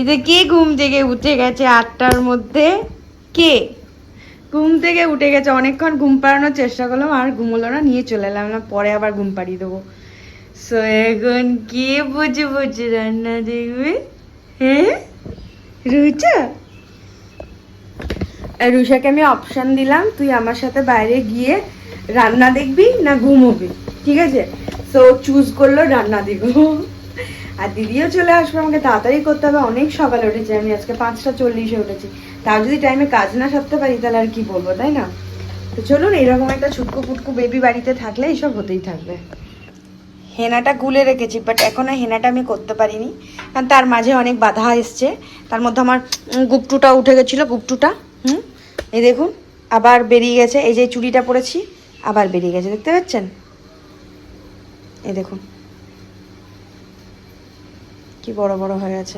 এতে কে ঘুম থেকে উঠে গেছে 8টার মধ্যে? কে ঘুম থেকে উঠে গেছে? অনেকক্ষণ ঘুম পাড়ানোর চেষ্টা করলাম, আর ঘুমোলো না, নিয়ে চলে এলাম না, পরে আবার ঘুম পাড়িয়ে দেবো। সো এখন কে বসে বসে রান্না দেখবে? হ্যাঁ রুচা, রুষাকে আমি অপশন দিলাম, তুই আমার সাথে বাইরে গিয়ে রান্না দেখবি না ঘুমোবি, ঠিক আছে? সো চুজ করলো রান্না দেখবো। আর দিদিও চলে আসবে, আমাকে তাড়াতাড়ি করতে হবে, অনেক সকালে উঠেছি আমি, আজকে 5টা 40-এ উঠেছি। তাও যদি টাইমে কাজ না সারতে পারি তাহলে আর কি বলবো, তাই না? তো চলুন, এরকম একটা ছুটকু ফুটকু বেবি বাড়িতে থাকলে এইসব হতেই থাকবে। হেনাটা গুলে রেখেছি, বাট এখনও হেনাটা আমি করতে পারিনি, কারণ তার মাঝে অনেক বাধা এসছে। তার মধ্যে আমার গুপটুটা উঠে গেছিলো, গুপটুটা। এই দেখুন আবার বেরিয়ে গেছে, এই যে চুড়িটা পরেছি আবার বেরিয়ে গেছে, দেখতে পাচ্ছেন? এই দেখুন কি বড় বড় হয়ে গেছে।